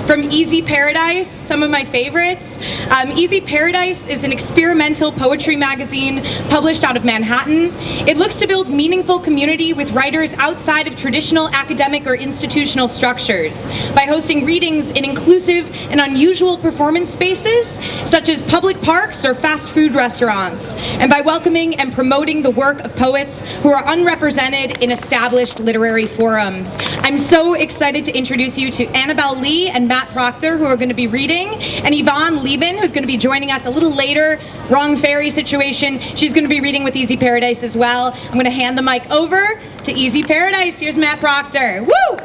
From Easy Paradise, some of my favorites. Easy Paradise is an experimental poetry magazine published out of Manhattan. It looks to build meaningful community with writers outside of traditional academic or institutional structures by hosting readings in inclusive and unusual performance spaces, such as public parks or fast food restaurants, and by welcoming and promoting the work of poets who are unrepresented in established literary forums. I'm so excited to introduce you to Annabel Lee and Matt Proctor, who are going to be reading, and Yvonne Lieben, who's going to be joining us a little later. Wrong Fairy situation. She's going to be reading with Easy Paradise as well. I'm going to hand the mic over to Easy Paradise. Here's Matt Proctor. Woo!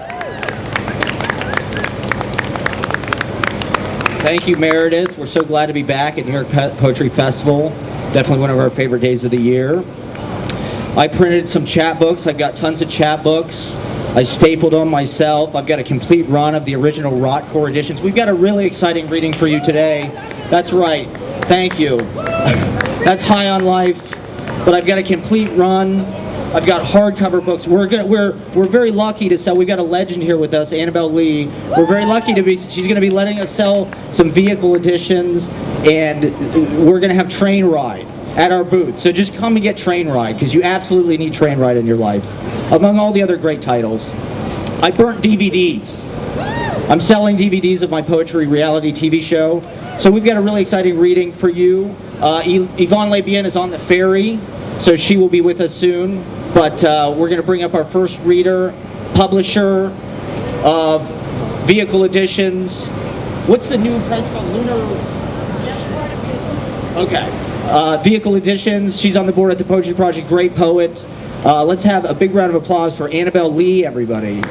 Thank you, Meredith. We're so glad to be back at New York Poetry Festival. Definitely one of our favorite days of the year. I printed some chapbooks. I've got tons of chapbooks. I stapled them myself. I've got a complete run of the original Rotcore editions. We've got a really exciting reading for you today. That's right. Thank you. That's high on life. But I've got a complete run. I've got hardcover books. We're very lucky to sell. We've got a legend here with us, Annabel Lee. We're very lucky to be. She's going to be letting us sell some vehicle editions, and we're going to have Train Ride at our booth. So just come and get Train Ride, because you absolutely need Train Ride in your life, among all the other great titles. I burnt DVDs. I'm selling DVDs of my poetry reality TV show. So we've got a really exciting reading for you. Yvonne Lieben is on the ferry, so she will be with us soon. But we're going to bring up our first reader, publisher of vehicle editions. What's the new press called? Lunar? Okay. Vehicle editions. She's on the board at the Poetry Project. Great poet. Let's have a big round of applause for Annabel Lee, everybody.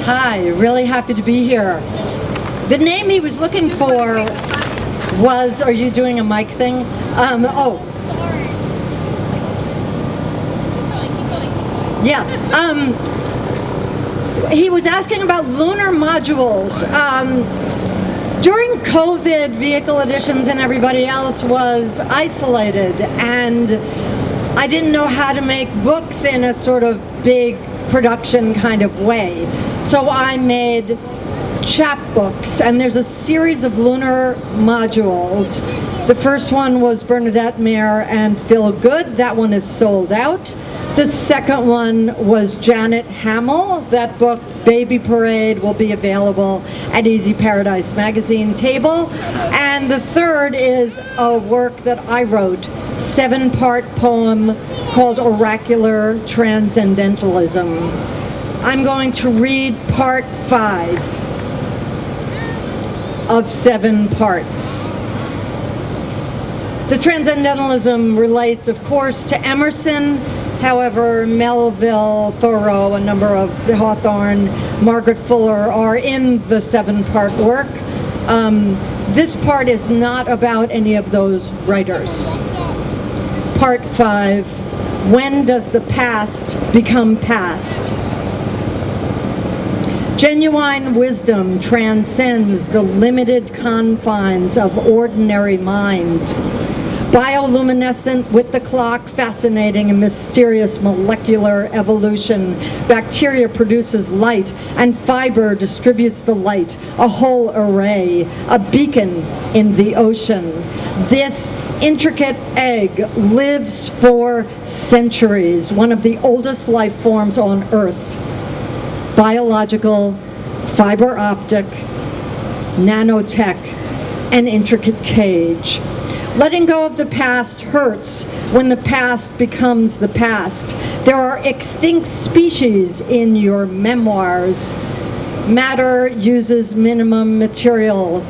Hi, really happy to be here. The name he was looking for was, are you doing a mic thing? Yeah. He was asking about lunar modules. During COVID, vehicle editions and everybody else was isolated, and I didn't know how to make books in a sort of big production kind of way. So I made chapbooks, and there's a series of lunar modules. The first one was Bernadette Mayer and Phil Good. That one is sold out. The second one was Janet Hamill. That book, Baby Parade, will be available at Easy Paradise magazine table. And the third is a work that I wrote, 7-part poem called Oracular Transcendentalism. I'm going to read part 5 of 7 parts. The Transcendentalism relates, of course, to Emerson. However, Melville, Thoreau, a number of Hawthorne, Margaret Fuller are in the 7-part work. This part is not about any of those writers. Part 5, when does the past become past? Genuine wisdom transcends the limited confines of ordinary mind. Bioluminescent with the clock, fascinating and mysterious molecular evolution. Bacteria produces light, and fiber distributes the light, a whole array, a beacon in the ocean. This intricate egg lives for centuries, one of the oldest life forms on Earth. Biological, fiber optic, nanotech, and intricate cage. Letting go of the past hurts when the past becomes the past. There are extinct species in your memoirs. Matter uses minimum material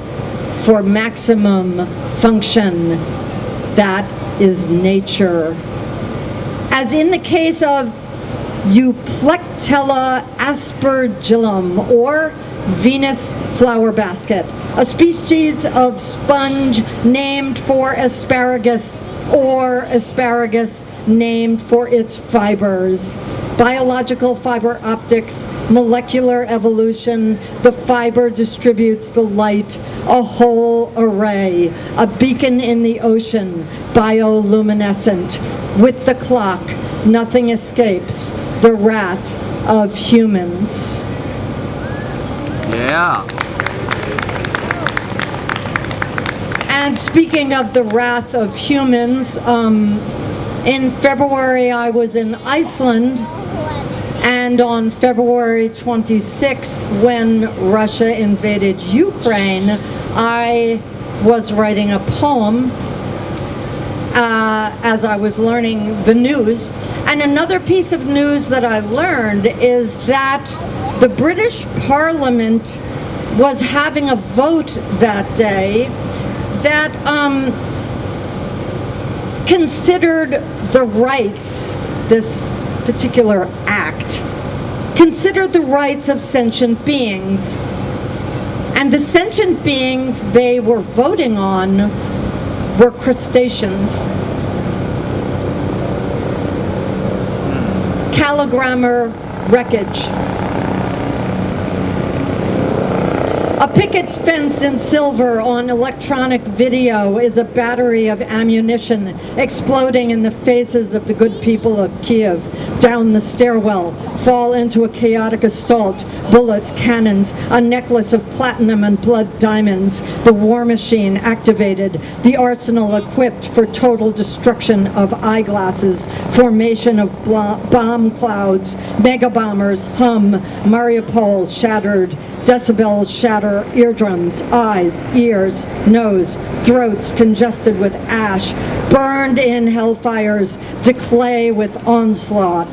for maximum function. That is nature. As in the case of Euplectella aspergillum, or Venus flower basket, a species of sponge named for asparagus, or asparagus named for its fibers. Biological fiber optics, molecular evolution, the fiber distributes the light, a whole array, a beacon in the ocean, bioluminescent. With the clock, nothing escapes. the wrath of humans. Yeah. And speaking of the wrath of humans, in February I was in Iceland, and on February 26th, when Russia invaded Ukraine, I was writing a poem as I was learning the news. And another piece of news that I learned is that the British Parliament was having a vote that day that considered the rights, this particular act, considered the rights of sentient beings. And the sentient beings they were voting on were crustaceans. Calogrammer wreckage. A picket fence in silver on electronic video is a battery of ammunition exploding in the faces of the good people of Kiev. Down the stairwell, fall into a chaotic assault, bullets, cannons, a necklace of platinum and blood diamonds, the war machine activated, the arsenal equipped for total destruction of eyeglasses, formation of bomb clouds, mega bombers hum, Mariupol shattered, decibels shatter eardrums, eyes, ears, nose, throats congested with ash, burned in hellfires, decay with onslaught.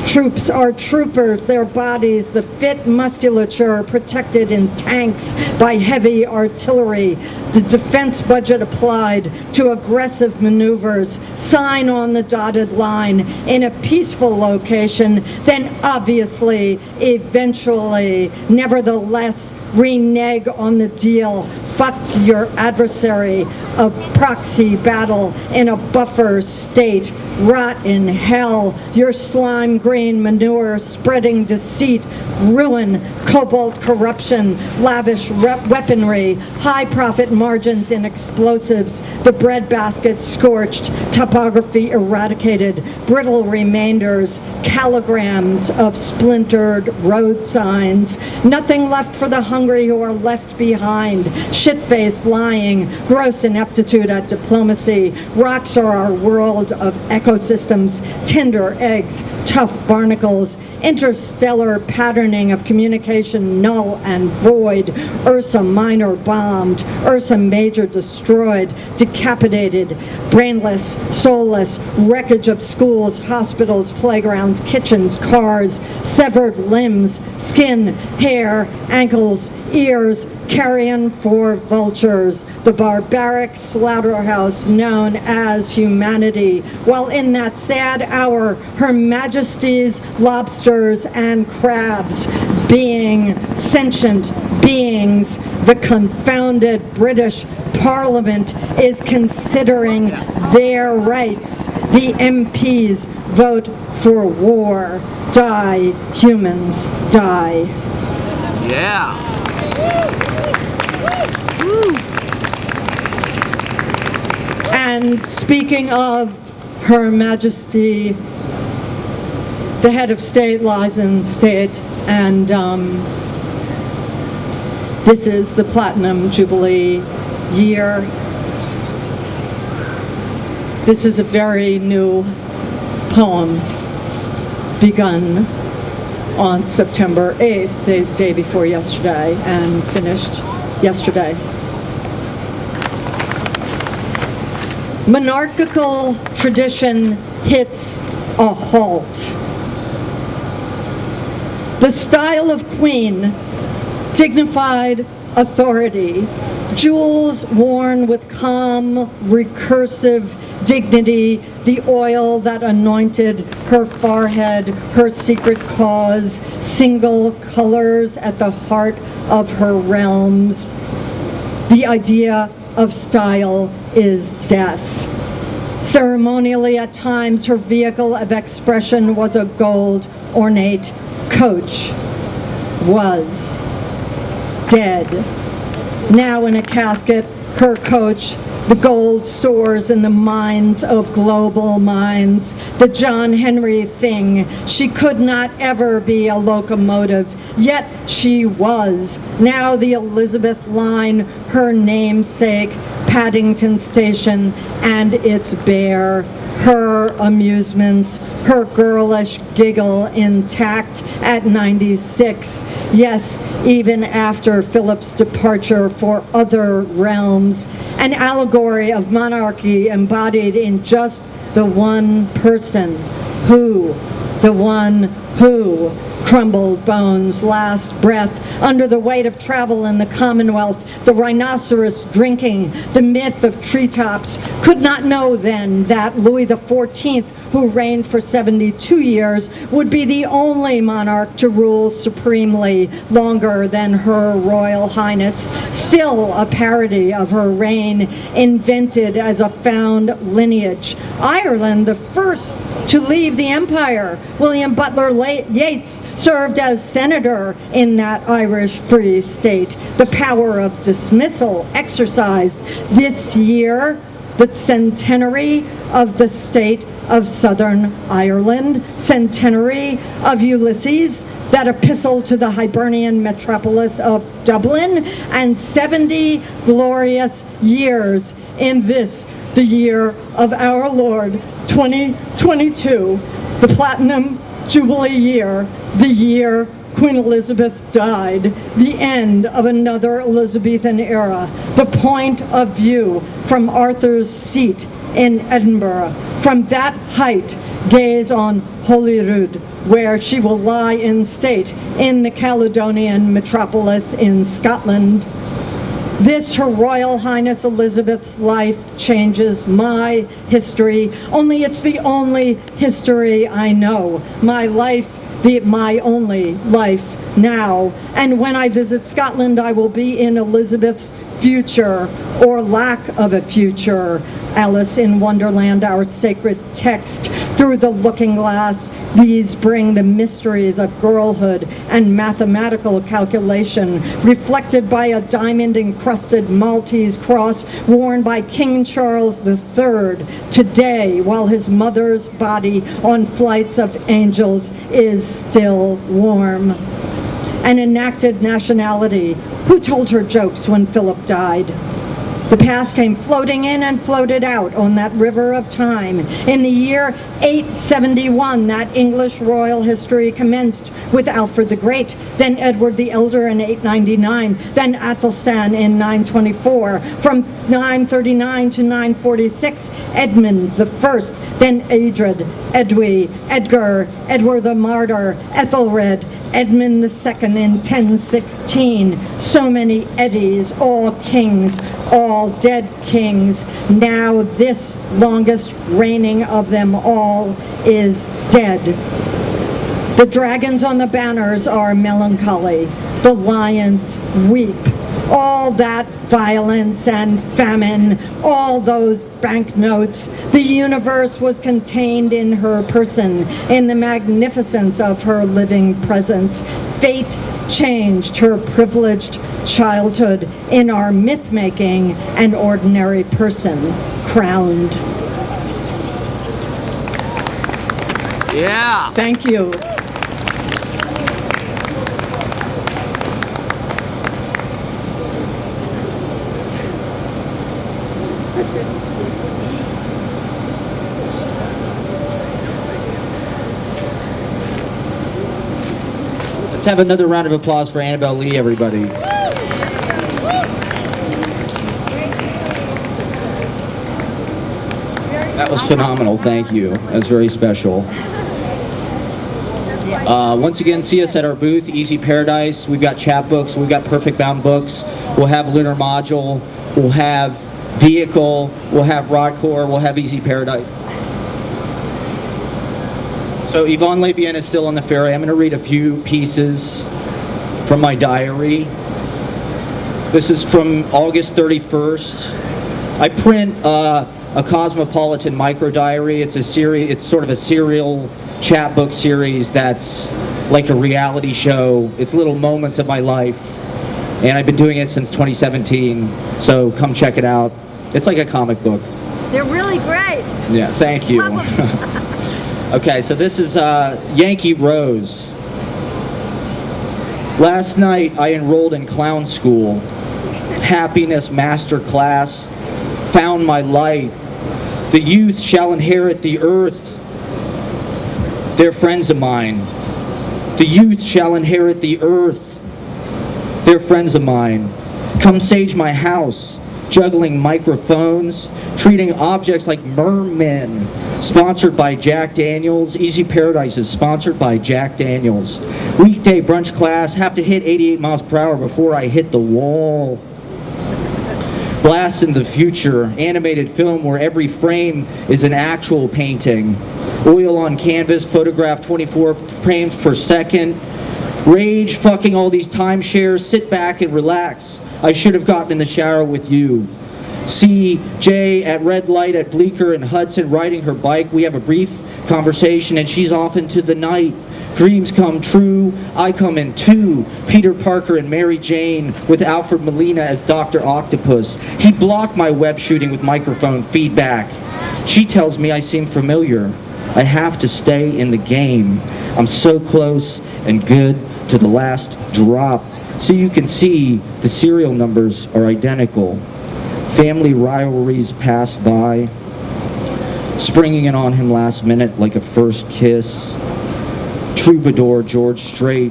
Troops are troopers, their bodies, the fit musculature protected in tanks by heavy artillery. The defense budget applied to aggressive maneuvers, sign on the dotted line in a peaceful location, then obviously, eventually, nevertheless, renege on the deal. Fuck your adversary. A proxy battle in a buffer state. Rot in hell. Your slime green manure spreading deceit, ruin, cobalt corruption, lavish weaponry, high profit margins in explosives, the breadbasket scorched, topography eradicated, brittle remainders, calograms of splintered road signs, nothing left for the hungry who are left behind, shit-faced lying, gross ineptitude at diplomacy. Rocks are our world of ecosystems, tender eggs, tough barnacles, interstellar patterning of communication null and void, Ursa Minor bombed, Ursa Major destroyed, decapitated, brainless, soulless, wreckage of schools, hospitals, playgrounds, kitchens, cars, severed limbs, skin, hair, ankles, ears, carrion for vultures, the barbaric slaughterhouse known as humanity. While in that sad hour, Her Majesty's lobsters and crabs, being sentient beings, the confounded British Parliament is considering their rights. The MPs vote for war. Die, humans, die. Yeah. And speaking of Her Majesty, the head of state lies in state, and this is the Platinum Jubilee year. This is a very new poem begun on September 8th, the day before yesterday, and finished yesterday. Monarchical tradition hits a halt. The style of queen, dignified authority, jewels worn with calm, recursive dignity, the oil that anointed her forehead, her secret cause, single colors at the heart of her realms. The idea of style is death. Ceremonially at times, her vehicle of expression was a gold, ornate coach. Was dead. Now in a casket, her coach The gold soars in the mines of global minds. The John Henry thing. She could not ever be a locomotive, yet she was. Now the Elizabeth line, her namesake, Paddington Station, and its bear. Her amusements, her girlish giggle intact at 96. Yes, even after Philip's departure for other realms. An allegory of monarchy embodied in just the one person who, the one who, crumbled bones, last breath, under the weight of travel in the Commonwealth, the rhinoceros drinking, the myth of treetops, could not know then that Louis XIV, who reigned for 72 years, would be the only monarch to rule supremely longer than Her Royal Highness, still a parody of her reign, invented as a found lineage. Ireland, the first to leave the empire. William Butler Yeats served as senator in that Irish Free State. The power of dismissal exercised this year, the centenary of the state of Southern Ireland, centenary of Ulysses, that epistle to the Hibernian metropolis of Dublin, and 70 glorious years in this, the year of our Lord, 2022, the Platinum Jubilee year, the year Queen Elizabeth died, the end of another Elizabethan era, the point of view from Arthur's Seat in Edinburgh. From that height, gaze on Holyrood, where she will lie in state in the Caledonian metropolis in Scotland. This, Her Royal Highness Elizabeth's life changes my history, only it's the only history I know. My life, my only life now. And when I visit Scotland, I will be in Elizabeth's future, or lack of a future. Alice in Wonderland, our sacred text. Through the looking glass, these bring the mysteries of girlhood and mathematical calculation, reflected by a diamond-encrusted Maltese cross worn by King Charles III today, while his mother's body on flights of angels is still warm. An enacted nationality. Who told her jokes when Philip died? The past came floating in and floated out on that river of time. In the year 871, that English royal history commenced with Alfred the Great, then Edward the Elder in 899, then Athelstan in 924. From 939 to 946, Edmund the First, then Edred, Edwy, Edgar, Edward the Martyr, Ethelred, Edmund II in 1016. So many Eddies, all kings, all dead kings. Now this longest reigning of them all is dead. The dragons on the banners are melancholy. The lions weep. All that violence and famine, all those banknotes, the universe was contained in her person, in the magnificence of her living presence. Fate changed her privileged childhood in our myth-making, an ordinary person crowned. Yeah. Thank you. Let's have another round of applause for Annabel Lee, everybody. That was phenomenal. Thank you. That was very special. Once again, see us at our booth, Easy Paradise. We've got chapbooks. We've got Perfect Bound books. We'll have Lunar Module. We'll have Vehicle. We'll have Rodcore. We'll have Easy Paradise. So Yvonne Labien is still on the ferry. I'm going to read a few pieces from my diary. This is from August 31st. I print a Cosmopolitan micro diary. It's a series. It's sort of a serial chapbook series that's like a reality show. It's little moments of my life, and I've been doing it since 2017. So come check it out. It's like a comic book. They're really great. Yeah, thank you. Okay, so this is Yankee Rose. Last night I enrolled in clown school. Happiness master class. Found my light. The youth shall inherit the earth. They're friends of mine. The youth shall inherit the earth. They're friends of mine. Come sage my house. Juggling microphones, treating objects like mermen. Sponsored by Jack Daniels. Easy Paradise is sponsored by Jack Daniels. Weekday brunch class, have to hit 88 miles per hour before I hit the wall. Blast in the future, animated film where every frame is an actual painting. Oil on canvas, photograph 24 frames per second. Rage fucking all these timeshares, sit back and relax. I should have gotten in the shower with you. See Jay at red light at Bleecker and Hudson riding her bike. We have a brief conversation and she's off into the night. Dreams come true. I come in too. Peter Parker and Mary Jane with Alfred Molina as Dr. Octopus. He blocked my web shooting with microphone feedback. She tells me I seem familiar. I have to stay in the game. I'm so close and good to the last drop. So you can see the serial numbers are identical. Family rivalries pass by. Springing in on him last minute like a first kiss. Troubadour George Strait.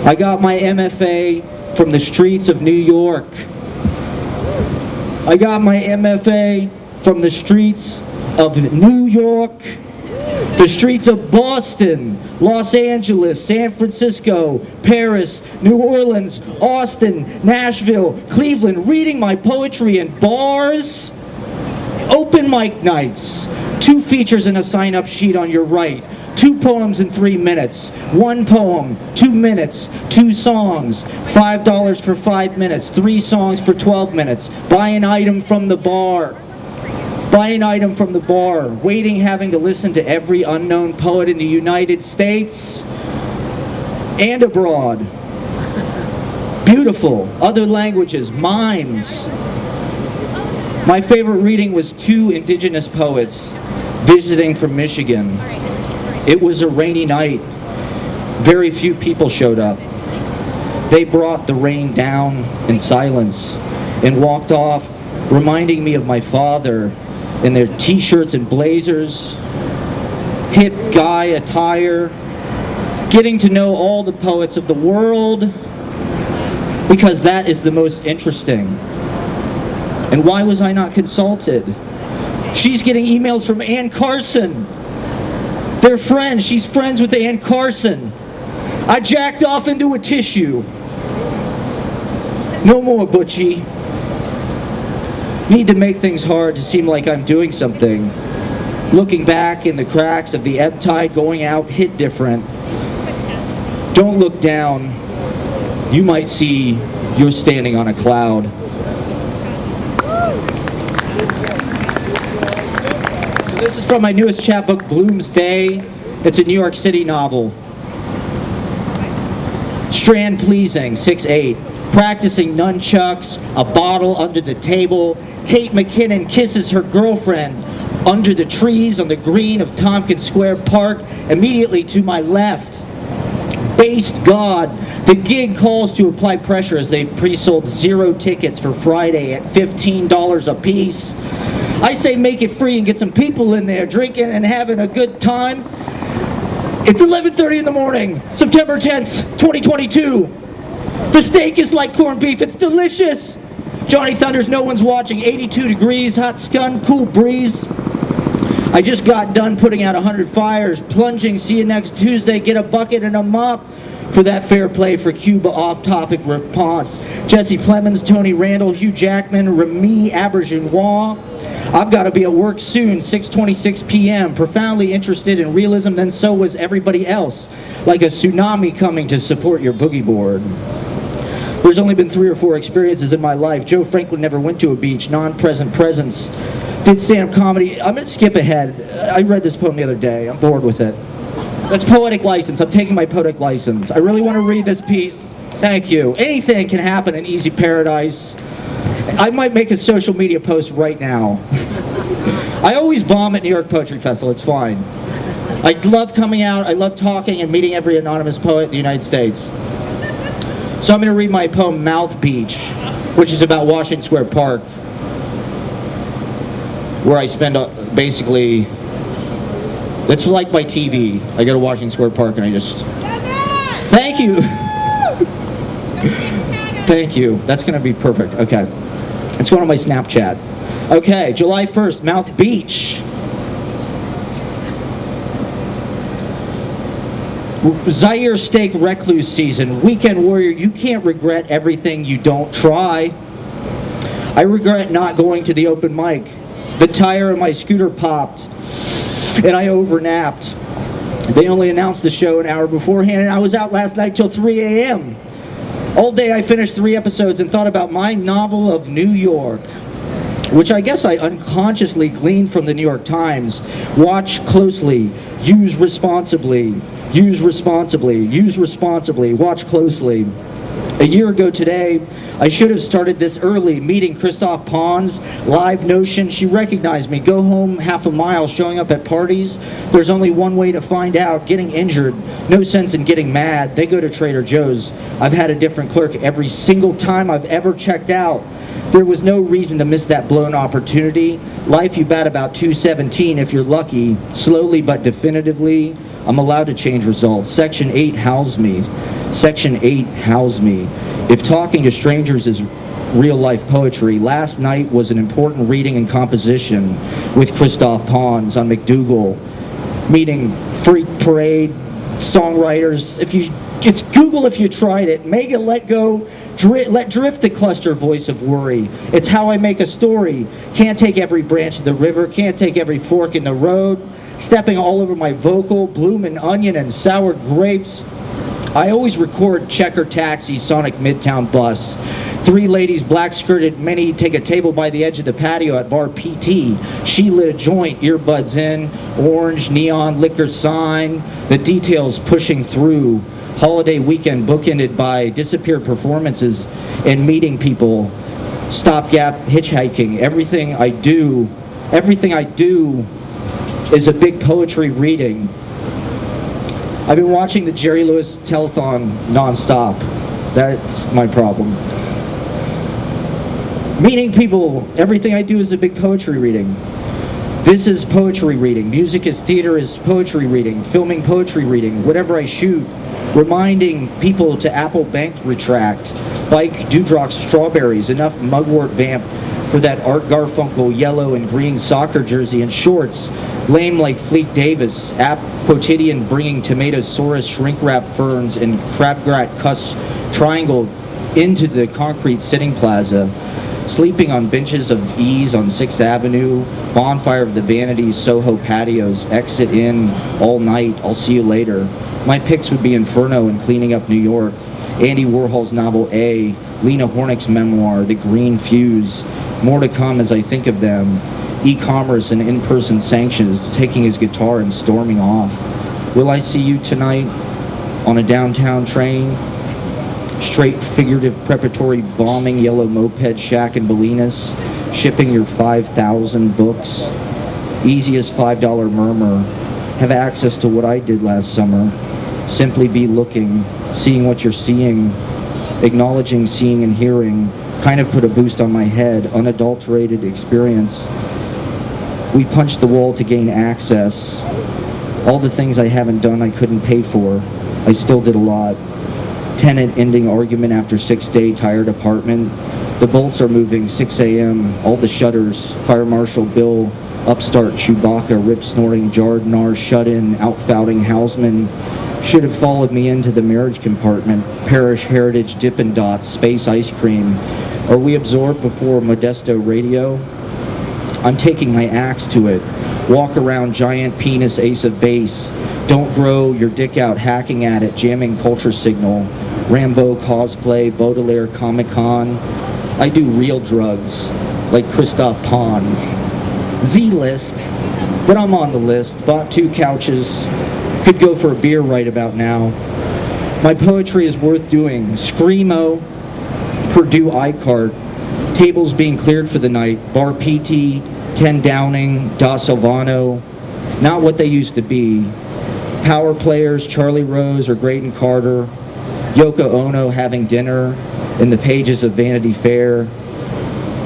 I got my MFA from the streets of New York. I got my MFA from the streets of New York. The streets of Boston, Los Angeles, San Francisco, Paris, New Orleans, Austin, Nashville, Cleveland, reading my poetry in bars. Open mic nights. 2 features and a sign-up sheet on your right. 2 poems in 3 minutes. 1 poem, 2 minutes. 2 songs, $5 for 5 minutes. 3 songs for 12 minutes. Buy an item from the bar. Buy an item from the bar. Waiting, having to listen to every unknown poet in the United States and abroad. Beautiful. Other languages. Mimes. My favorite reading was 2 indigenous poets visiting from Michigan. It was a rainy night. Very few people showed up. They brought the rain down in silence and walked off, reminding me of my father in their t-shirts and blazers, hip guy attire, getting to know all the poets of the world, because that is the most interesting. And why was I not consulted? She's getting emails from Ann Carson. They're friends. She's friends with Ann Carson. I jacked off into a tissue. No more, Butchie. Need to make things hard to seem like I'm doing something. Looking back in the cracks of the ebb tide going out hit different. Don't look down. You might see you're standing on a cloud. So this is from my newest chapbook, Bloom's Day. It's a New York City novel. Strand pleasing, 6'8". Practicing nunchucks, a bottle under the table. Kate McKinnon kisses her girlfriend under the trees on the green of Tompkins Square Park, immediately to my left. Based God, the gig calls to apply pressure as they've pre-sold 0 tickets for Friday at $15 a piece. I say make it free and get some people in there drinking and having a good time. It's 11:30 in the morning, September 10th, 2022. The steak is like corned beef, it's delicious. Johnny Thunders, no one's watching, 82 degrees, hot sun, cool breeze. I just got done putting out 100 fires, plunging, see you next Tuesday, get a bucket and a mop for that fair play for Cuba off-topic response. Jesse Plemons, Tony Randall, Hugh Jackman, Remy Auberginois. I've got to be at work soon, 6:26 p.m. Profoundly interested in realism, then so was everybody else. Like a tsunami coming to support your boogie board. There's only been 3 or 4 experiences in my life. Joe Franklin never went to a beach. Non-present presence. Did stand-up comedy. I'm going to skip ahead. I read this poem the other day. I'm bored with it. That's poetic license. I'm taking my poetic license. I really want to read this piece. Thank you. Anything can happen in Easy Paradise. I might make a social media post right now. I always bomb at New York Poetry Festival. It's fine. I love coming out. I love talking and meeting every anonymous poet in the United States. So I'm going to read my poem, Mouth Beach, which is about Washington Square Park, where I spend basically, it's like my TV. I go to Washington Square Park and I just, thank you. Thank you. That's going to be perfect. Okay. It's going on my Snapchat. Okay, July 1st, Mouth Beach. Zaire Steak Recluse season. Weekend warrior, you can't regret everything you don't try. I regret not going to the open mic. The tire of my scooter popped, and I overnapped. They only announced the show an hour beforehand, and I was out last night till 3 a.m. All day I finished 3 episodes and thought about my novel of New York, which I guess I unconsciously gleaned from the New York Times. Watch closely, use responsibly, use responsibly, use responsibly, watch closely. A year ago today, I should have started this early, meeting Christoph Pons, Live Notion. She recognized me. Go home half a mile, showing up at parties. There's only one way to find out, getting injured. No sense in getting mad. They go to Trader Joe's. I've had a different clerk every single time I've ever checked out. There was no reason to miss that blown opportunity. Life, you bat about 217 if you're lucky. Slowly but definitively, I'm allowed to change results. Section 8 house me. Section 8 house me. If talking to strangers is real-life poetry, last night was an important reading and composition with Christoph Pons on McDougal, meeting Freak Parade, songwriters. It's Google if you tried it. Mega let drift the cluster voice of worry. It's how I make a story. Can't take every branch of the river, can't take every fork in the road. Stepping all over my vocal, bloomin' onion and sour grapes. I always record Checker Taxi, Sonic Midtown Bus. 3 ladies, black-skirted, many take a table by the edge of the patio at Bar PT. She lit a joint, earbuds in, orange neon liquor sign, the details pushing through. Holiday weekend bookended by disappeared performances and meeting people. Stopgap hitchhiking. Everything I do is a big poetry reading. I've been watching the Jerry Lewis telethon nonstop. That's my problem. Meeting people, everything I do is a big poetry reading. This is poetry reading. Music is theater is poetry reading. Filming poetry reading. Whatever I shoot. Reminding people to Apple Bank retract. Bike Dewdrop strawberries. Enough mugwort vamp for that Art Garfunkel yellow and green soccer jersey and shorts. Lame like Fleet Davis, App Quotidian bringing Tomatosaurus shrink-wrap ferns and crabgrat cuss triangle into the concrete sitting plaza. Sleeping on benches of ease on 6th Avenue, bonfire of the Vanities, Soho patios, exit in all night, I'll see you later. My picks would be Inferno and Cleaning Up New York, Andy Warhol's novel A, Lena Hornick's memoir, The Green Fuse, more to come as I think of them. E-commerce and in-person sanctions, taking his guitar and storming off. Will I see you tonight on a downtown train? Straight figurative preparatory bombing yellow moped shack in Bolinas, shipping your 5,000 books. Easiest $5 murmur. Have access to what I did last summer. Simply be looking, seeing what you're seeing, acknowledging seeing and hearing. Kind of put a boost on my head, unadulterated experience. We punched the wall to gain access. All the things I haven't done I couldn't pay for. I still did a lot. Tenant ending argument after 6-day tired apartment. The bolts are moving, 6 a.m. All the shutters. Fire Marshal Bill, upstart Chewbacca, rip snorting, Jardnar, shut-in, outfouting Hausman. Should have followed me into the marriage compartment. Parish Heritage Dippin' Dots, space ice cream. Are we absorbed before Modesto radio? I'm taking my axe to it. Walk around giant penis ace of base. Don't grow your dick out hacking at it, jamming culture signal. Rambo cosplay, Baudelaire Comic-Con. I do real drugs, like Christoph Pons. Z-list, but I'm on the list. Bought 2 couches. Could go for a beer right about now. My poetry is worth doing. Screamo, Purdue iCart. Tables being cleared for the night. Bar PT, 10 Downing, Da Silvano, not what they used to be. Power players, Charlie Rose or Graydon Carter. Yoko Ono having dinner in the pages of Vanity Fair.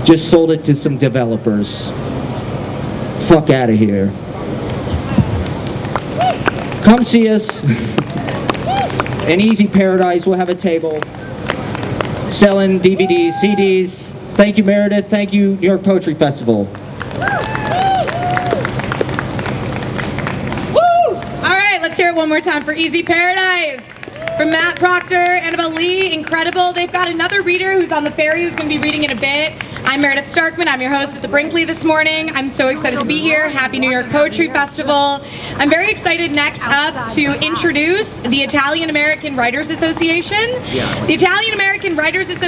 Just sold it to some developers. Fuck out of here. Come see us. In Easy Paradise, we'll have a table selling DVDs, CDs. Thank you, Meredith. Thank you, New York Poetry Festival. Woo! All right, let's hear it one more time for Easy Paradise. From Matt Proctor, Annabel Lee, incredible. They've got another reader who's on the ferry who's going to be reading in a bit. I'm Meredith Starkman. I'm your host at the Brinkley this morning. I'm so excited to be here. Happy New York Poetry Festival. I'm very excited next up to introduce the Italian American Writers Association. The Italian American Writers Association